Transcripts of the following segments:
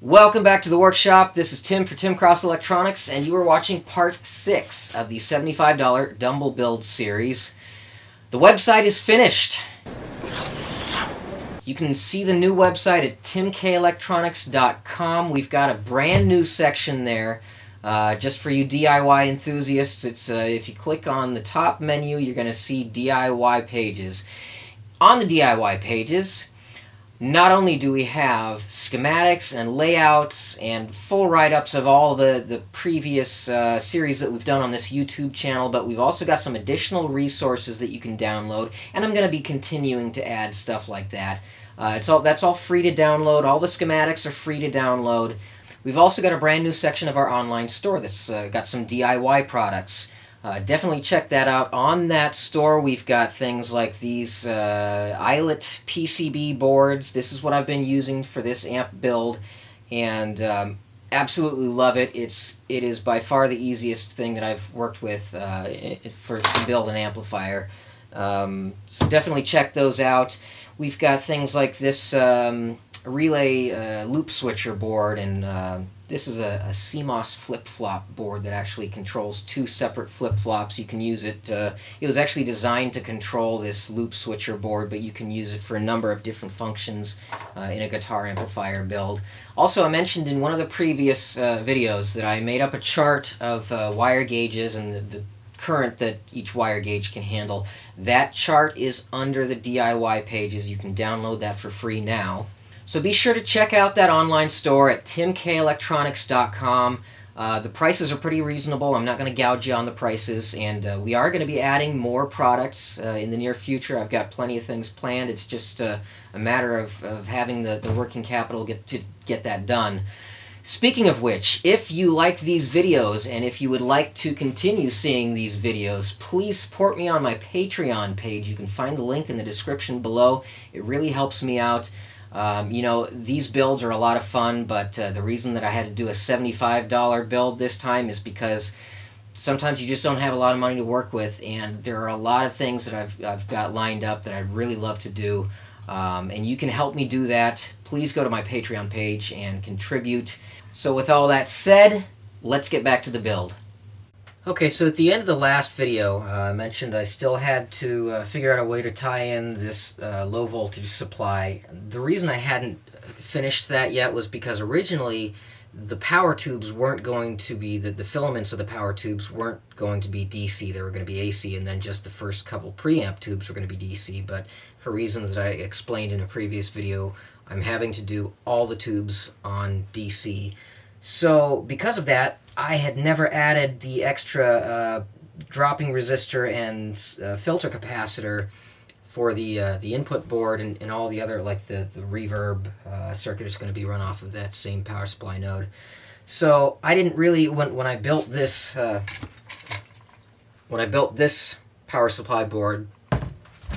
Welcome back to the workshop. This is Tim for Tim Krause Electronics, and you are watching part 6 of the $75 Dumble build series. The website is finished. You can see the new website at timkelectronics.com. We've got a brand new section there just for you DIY enthusiasts. It's if you click on the top menu, you're going to see DIY pages. On the DIY pages, not only do we have schematics and layouts and full write-ups of all the previous series that we've done on this YouTube channel, but we've also got some additional resources that you can download, and I'm going to be continuing to add stuff like that. That's all free to download. All the schematics are free to download. We've also got a brand new section of our online store that's got some DIY products. Definitely check that out. On that store, we've got things like these eyelet PCB boards. This is what I've been using for this amp build, and absolutely love it. It is by far the easiest thing that I've worked with to build an amplifier. So definitely check those out. We've got things like this relay loop switcher board, and this is a CMOS flip-flop board that actually controls two separate flip-flops. You can use it, it was actually designed to control this loop switcher board, but you can use it for a number of different functions in a guitar amplifier build. Also, I mentioned in one of the previous videos that I made up a chart of wire gauges and the current that each wire gauge can handle. That chart is under the DIY pages. You can download that for free now. So be sure to check out that online store at timkelectronics.com. The prices are pretty reasonable. I'm not going to gouge you on the prices, and we are going to be adding more products in the near future. I've got plenty of things planned. It's just a matter of having the working capital to get that done. Speaking of which, if you like these videos and if you would like to continue seeing these videos, please support me on my Patreon page. You can find the link in the description below. It really helps me out. You know, these builds are a lot of fun, but the reason that I had to do a $75 build this time is because sometimes you just don't have a lot of money to work with, and there are a lot of things that I've got lined up that I'd really love to do, and you can help me do that. Please go to my Patreon page and contribute. So with all that said, let's get back to the build. Okay, so at the end of the last video, I mentioned I still had to figure out a way to tie in this low voltage supply. The reason I hadn't finished that yet was because originally the power tubes weren't going to be, the filaments of the power tubes weren't going to be DC, they were going to be AC, and then just the first couple preamp tubes were going to be DC, but for reasons that I explained in a previous video, I'm having to do all the tubes on DC. So because of that, I had never added the extra dropping resistor and filter capacitor for the input board and all the other, like the reverb circuit is going to be run off of that same power supply node. So I didn't really, when I built this power supply board,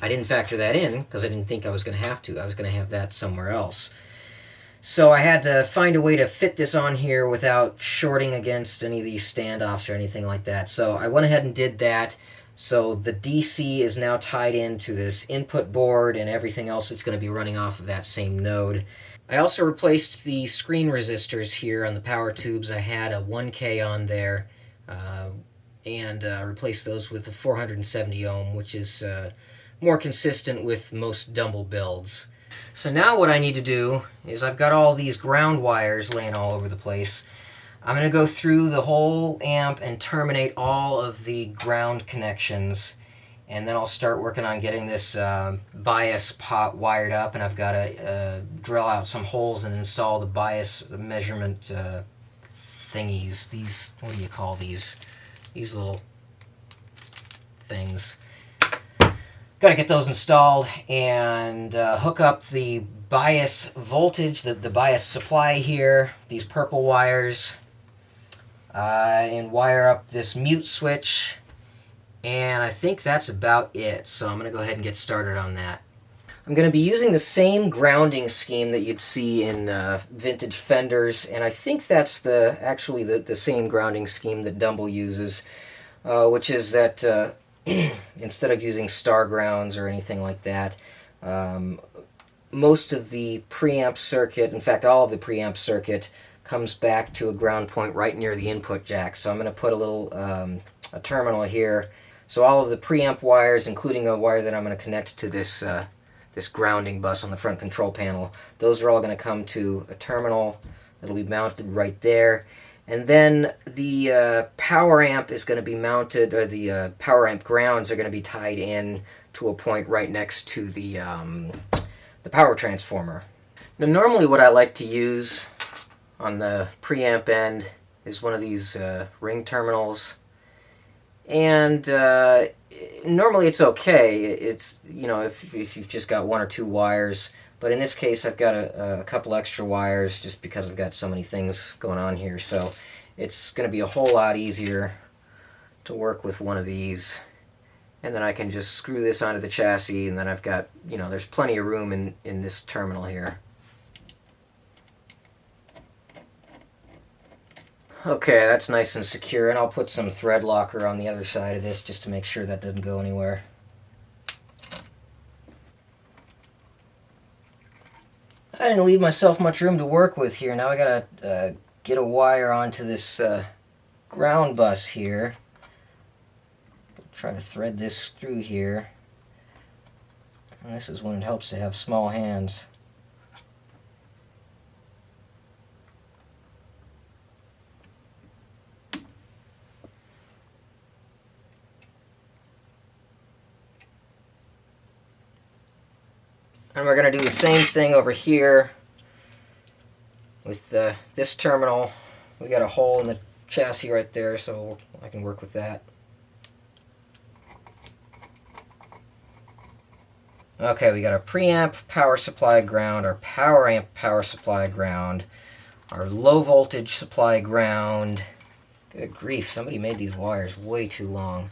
I didn't factor that in because I didn't think I was going to have to. I was going to have that somewhere else. So I had to find a way to fit this on here without shorting against any of these standoffs or anything like that. So I went ahead and did that. So the DC is now tied into this input board, and everything else is going to be running off of that same node. I also replaced the screen resistors here on the power tubes. I had a 1K on there, and replaced those with the 470 ohm, which is more consistent with most Dumble builds. So now what I need to do is, I've got all these ground wires laying all over the place. I'm going to go through the whole amp and terminate all of the ground connections, and then I'll start working on getting this bias pot wired up, and I've got to drill out some holes and install the bias measurement thingies. These, what do you call these? These little things. Got to get those installed and hook up the bias voltage, the bias supply here, these purple wires, and wire up this mute switch, and I think that's about it. So I'm going to go ahead and get started on that. I'm going to be using the same grounding scheme that you'd see in vintage Fenders, and I think that's actually the same grounding scheme that Dumble uses, which is that instead of using star grounds or anything like that, most of the preamp circuit, in fact all of the preamp circuit, comes back to a ground point right near the input jack. So I'm going to put a little a terminal here. So all of the preamp wires, including a wire that I'm going to connect to this this grounding bus on the front control panel, those are all going to come to a terminal that'll be mounted right there. And then the power amp is going to be mounted, or the power amp grounds are going to be tied in to a point right next to the power transformer. Now normally what I like to use on the preamp end is one of these ring terminals, and normally it's okay. It's, you know, if you've just got one or two wires, but in this case I've got a couple extra wires just because I've got so many things going on here, so it's going to be a whole lot easier to work with one of these. And then I can just screw this onto the chassis, and then I've got, you know, there's plenty of room in this terminal here. Okay, that's nice and secure, and I'll put some thread locker on the other side of this just to make sure that doesn't go anywhere. I didn't leave myself much room to work with here. Now I gotta get a wire onto this ground bus here. Try to thread this through here. And this is when it helps to have small hands. And we're going to do the same thing over here with this terminal. We got a hole in the chassis right there, so I can work with that. Okay, we got our preamp power supply ground, our power amp power supply ground, our low voltage supply ground. Good grief, somebody made these wires way too long.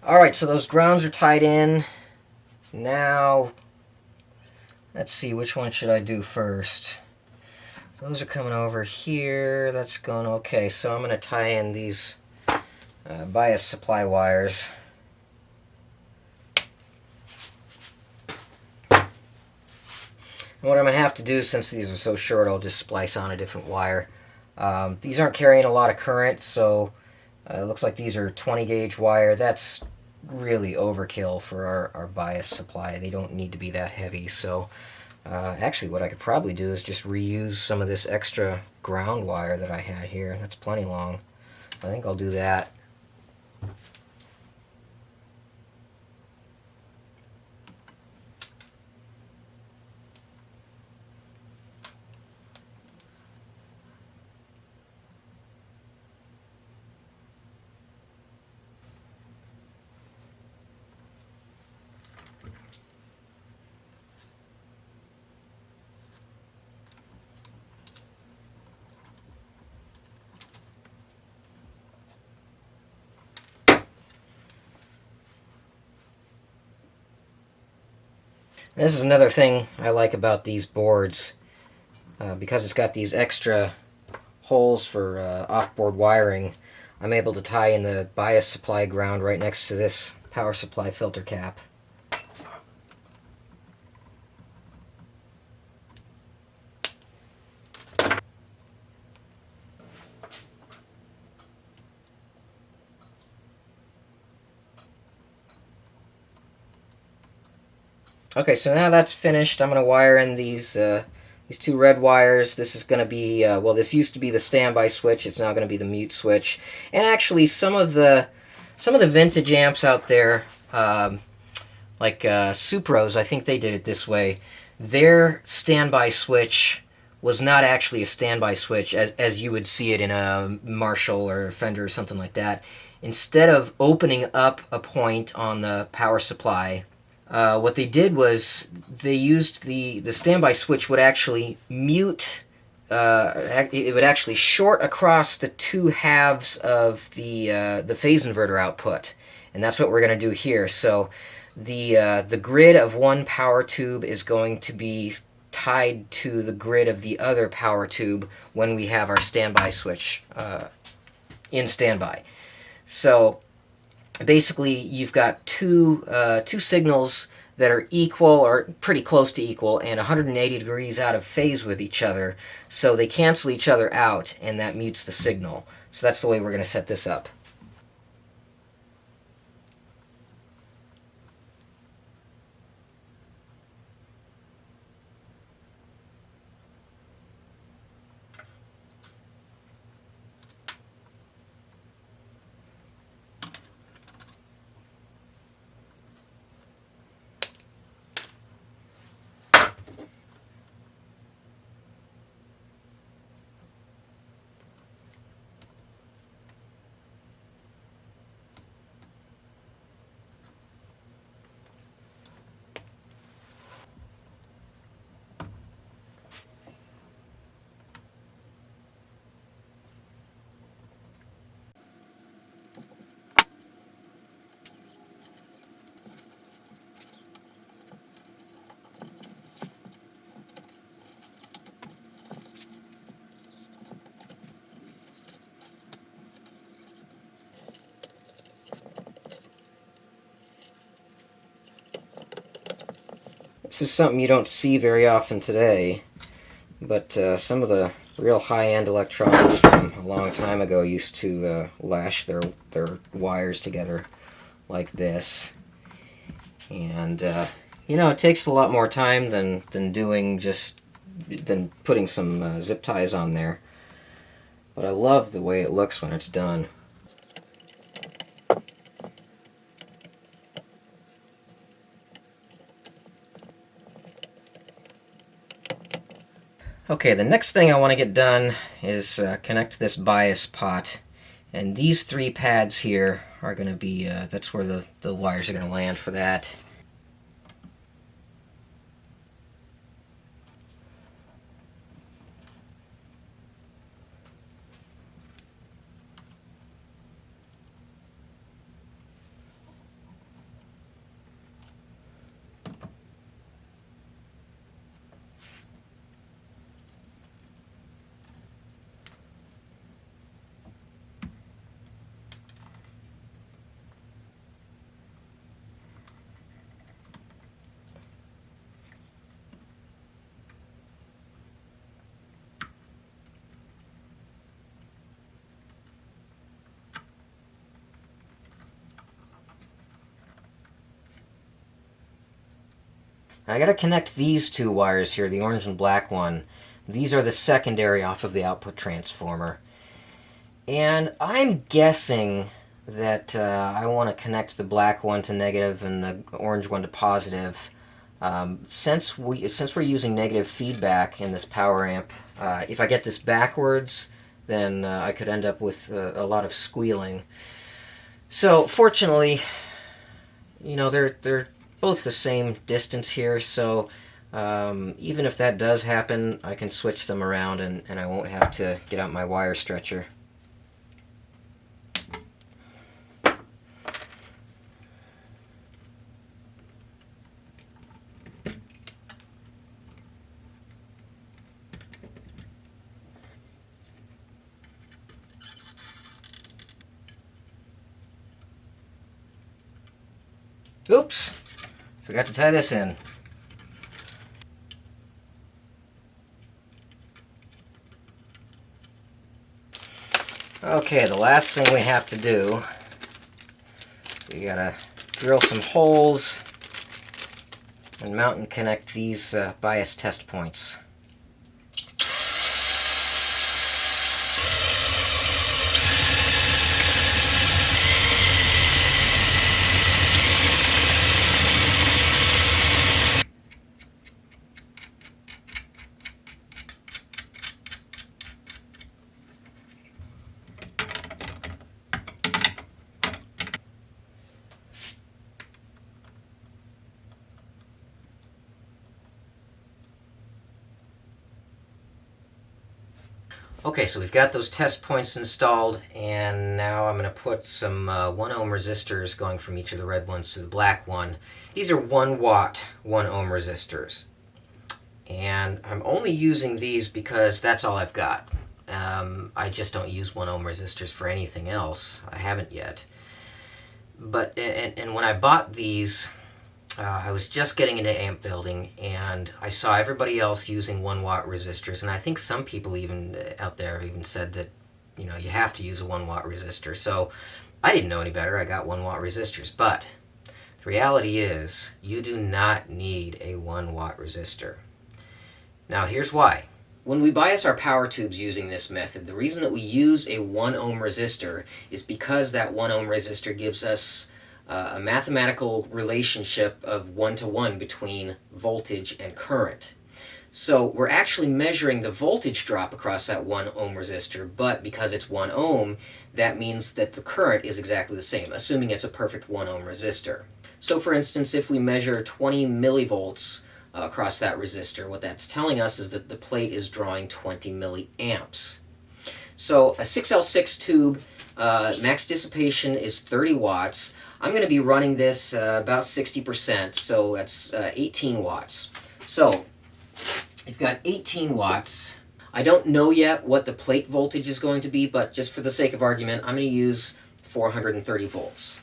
Alright, so those grounds are tied in. Now, let's see, which one should I do first? Those are coming over here. That's going okay. So I'm going to tie in these bias supply wires. And what I'm going to have to do, since these are so short, I'll just splice on a different wire. These aren't carrying a lot of current, so it looks like these are 20 gauge wire. That's really overkill for our bias supply. They don't need to be that heavy. So actually what I could probably do is just reuse some of this extra ground wire that I had here. That's plenty long. I think I'll do that. This is another thing I like about these boards, because it's got these extra holes for off-board wiring. I'm able to tie in the bias supply ground right next to this power supply filter cap. Okay, so now that's finished. I'm going to wire in these two red wires. This is going to be, well, this used to be the standby switch. It's now going to be the mute switch. And actually, some of the vintage amps out there, like Supros, I think they did it this way. Their standby switch was not actually a standby switch as you would see it in a Marshall or Fender or something like that. instead of opening up a point on the power supply, what they did was they used the standby switch would actually mute. It would actually short across the two halves of the phase inverter output, and that's what we're going to do here. So the grid of one power tube is going to be tied to the grid of the other power tube when we have our standby switch in standby. So basically, you've got two signals that are equal or pretty close to equal and 180 degrees out of phase with each other. So they cancel each other out, and that mutes the signal. So that's the way we're going to set this up. This is something you don't see very often today, but some of the real high-end electronics from a long time ago used to lash their wires together like this. And you know, it takes a lot more time than putting some zip ties on there. But I love the way it looks when it's done. Okay, the next thing I want to get done is connect this bias pot, and these three pads here are going to be, that's where the wires are going to land for that. I gotta connect these two wires here, the orange and black one. These are the secondary off of the output transformer. And I'm guessing that I want to connect the black one to negative and the orange one to positive. Since we're using negative feedback in this power amp, if I get this backwards, then I could end up with a lot of squealing. So fortunately, you know, they're both the same distance here, so even if that does happen, I can switch them around and I won't have to get out my wire stretcher. Oops! Forgot to tie this in. Okay, the last thing we have to do, we gotta drill some holes and mount and connect these bias test points. Okay, so we've got those test points installed, and now I'm going to put some 1 ohm resistors going from each of the red ones to the black one. These are 1 watt 1 ohm resistors. And I'm only using these because that's all I've got. I just don't use 1 ohm resistors for anything else. I haven't yet. But and when I bought these, I was just getting into amp building, and I saw everybody else using 1 watt resistors, and I think some people even out there even said that, you know, you have to use a 1 watt resistor. So I didn't know any better. I got 1 watt resistors. But the reality is, you do not need a 1 watt resistor. Now here's why. When we bias our power tubes using this method, the reason that we use a 1 ohm resistor is because that 1 ohm resistor gives us a mathematical relationship of 1-to-1 between voltage and current. So we're actually measuring the voltage drop across that 1 ohm resistor, but because it's 1 ohm, that means that the current is exactly the same, assuming it's a perfect 1 ohm resistor. So for instance, if we measure 20 millivolts across that resistor, what that's telling us is that the plate is drawing 20 milliamps. So a 6L6 tube, max dissipation is 30 watts. I'm going to be running this about 60%, so that's 18 watts. So I've got 18 watts. I don't know yet what the plate voltage is going to be, but just for the sake of argument, I'm going to use 430 volts.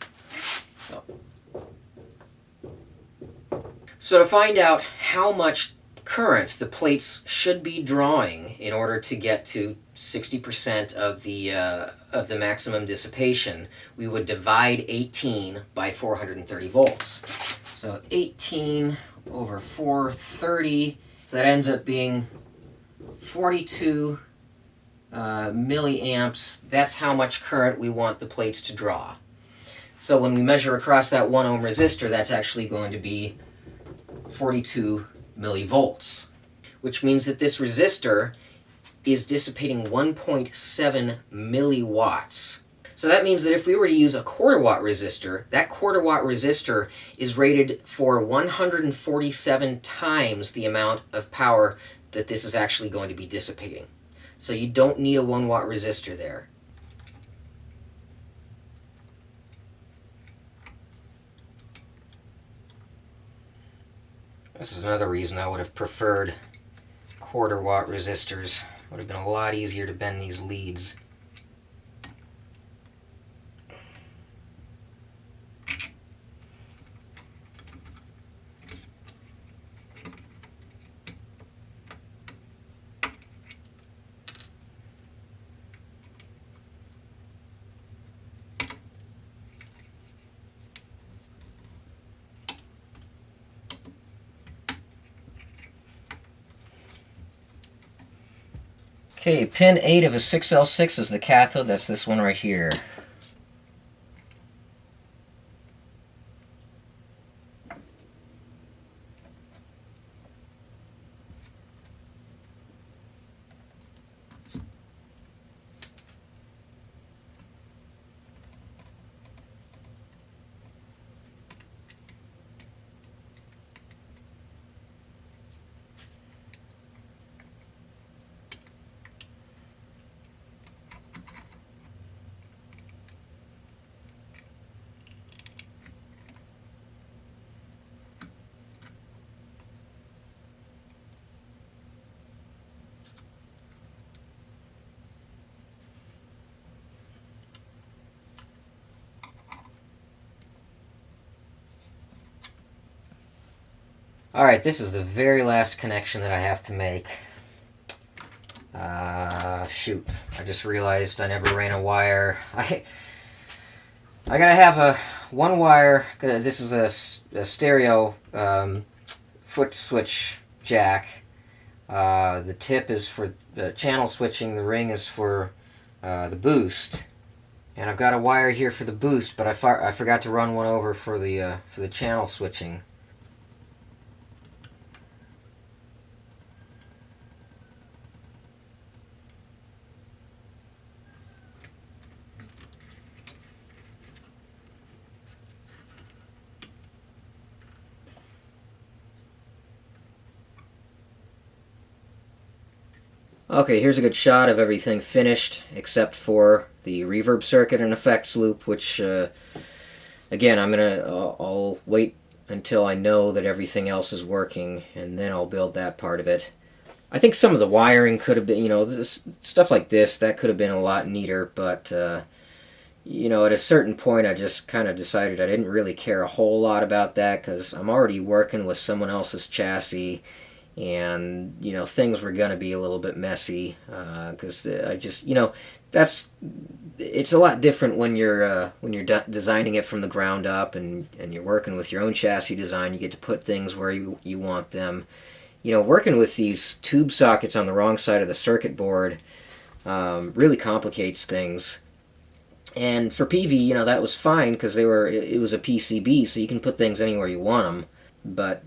So to find out how much current the plates should be drawing in order to get to 60% of the maximum dissipation, we would divide 18 by 430 volts. So 18 over 430, so that ends up being 42 milliamps. That's how much current we want the plates to draw. So when we measure across that 1 ohm resistor, that's actually going to be 42 millivolts, which means that this resistor is dissipating 1.7 milliwatts. So that means that if we were to use a quarter watt resistor, that quarter watt resistor is rated for 147 times the amount of power that this is actually going to be dissipating. So you don't need a 1 watt resistor there. This is another reason I would have preferred quarter watt resistors. It would have been a lot easier to bend these leads. Okay, pin 8 of a 6L6 is the cathode. That's this one right here. Alright, this is the very last connection that I have to make. Shoot, I just realized I never ran a wire. I gotta have a one wire. This is a stereo foot switch jack. The tip is for the channel switching, the ring is for the boost. And I've got a wire here for the boost, but I forgot to run one over for the channel switching. Okay, here's a good shot of everything finished except for the reverb circuit and effects loop, which again, I'll wait until I know that everything else is working, and then I'll build that part of it. I think some of the wiring could have been, stuff like this, that could have been a lot neater, but at a certain point I just kind of decided I didn't really care a whole lot about that, because I'm already working with someone else's chassis, and things were going to be a little bit messy, because it's a lot different when you're designing it from the ground up, and you're working with your own chassis design. You get to put things where you want them. Working with these tube sockets on the wrong side of the circuit board really complicates things. And for Peavey, that was fine because it was a PCB, so you can put things anywhere you want them. But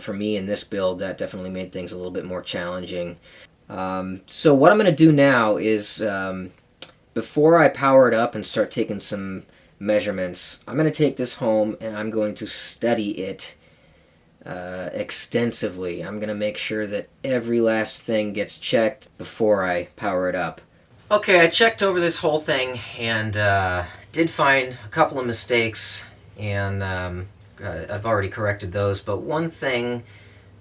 for me in this build, that definitely made things a little bit more challenging. So what I'm going to do now is, before I power it up and start taking some measurements, I'm going to take this home and I'm going to study it extensively. I'm going to make sure that every last thing gets checked before I power it up. Okay, I checked over this whole thing and did find a couple of mistakes, and I've already corrected those, but one thing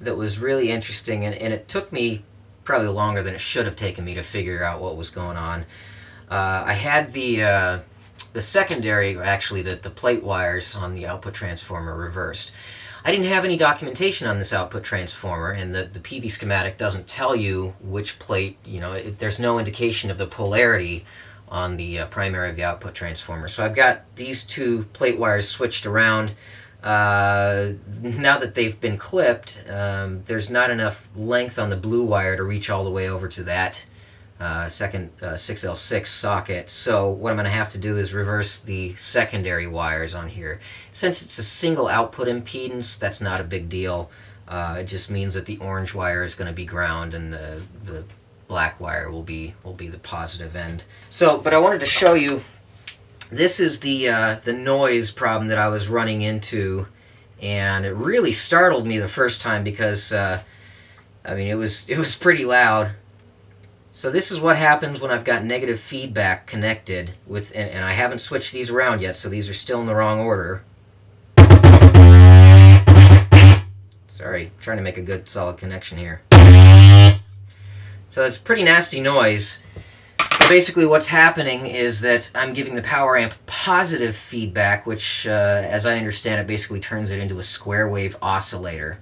that was really interesting, and it took me probably longer than it should have taken me to figure out what was going on. I had the secondary, actually the plate wires on the output transformer reversed. I didn't have any documentation on this output transformer, and the Peavey schematic doesn't tell you which plate, there's no indication of the polarity on the primary of the output transformer. So I've got these two plate wires switched around. Now that they've been clipped, there's not enough length on the blue wire to reach all the way over to that second 6L6 socket. So what I'm going to have to do is reverse the secondary wires on here. Since it's a single output impedance, that's not a big deal. It just means that the orange wire is going to be ground and the black wire will be the positive end. But I wanted to show you, this is the noise problem that I was running into, and it really startled me the first time because it was pretty loud. So this is what happens when I've got negative feedback connected with, and I haven't switched these around yet, so these are still in the wrong order. Sorry, trying to make a good solid connection here. So it's pretty nasty noise. So basically what's happening is that I'm giving the power amp positive feedback, which, as I understand it, basically turns it into a square wave oscillator.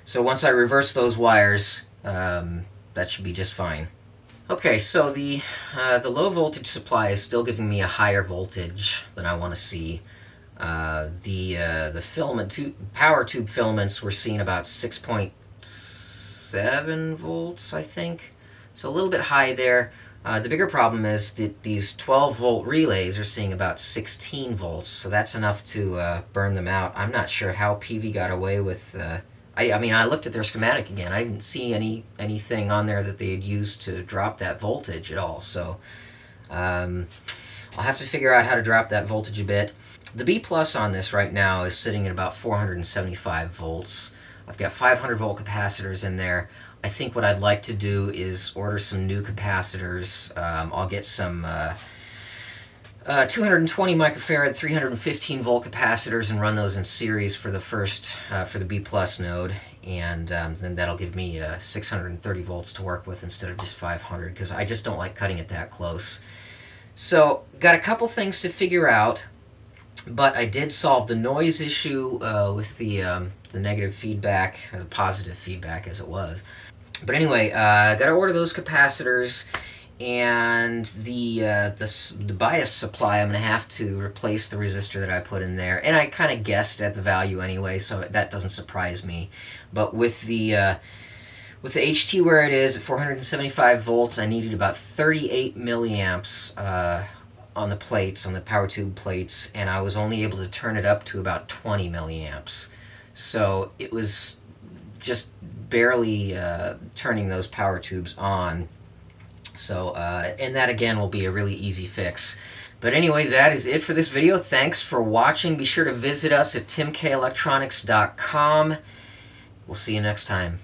So once I reverse those wires, that should be just fine. Okay, so the low voltage supply is still giving me a higher voltage than I want to see. The power tube filaments, we're seeing about 6.7 volts, I think. So a little bit high there. The bigger problem is that these 12-volt relays are seeing about 16 volts, so that's enough to burn them out. I'm not sure how Peavey got away with... I looked at their schematic again. I didn't see anything on there that they had used to drop that voltage at all. So I'll have to figure out how to drop that voltage a bit. The B plus on this right now is sitting at about 475 volts. I've got 500 volt capacitors in there. I think what I'd like to do is order some new capacitors. I'll get some 220 microfarad, 315 volt capacitors and run those in series for the first, for the B plus node, and then that'll give me 630 volts to work with instead of just 500, because I just don't like cutting it that close. So, got a couple things to figure out, but I did solve the noise issue with the negative feedback, or the positive feedback as it was. But anyway, got to order those capacitors. And the bias supply, I'm going to have to replace the resistor that I put in there. And I kind of guessed at the value anyway, so that doesn't surprise me. But with the HT where it is at 475 volts, I needed about 38 milliamps on the plates, on the power tube plates, and I was only able to turn it up to about 20 milliamps. So it was just barely turning those power tubes on. So, and that again will be a really easy fix. But anyway, that is it for this video. Thanks for watching. Be sure to visit us at timkelectronics.com. We'll see you next time.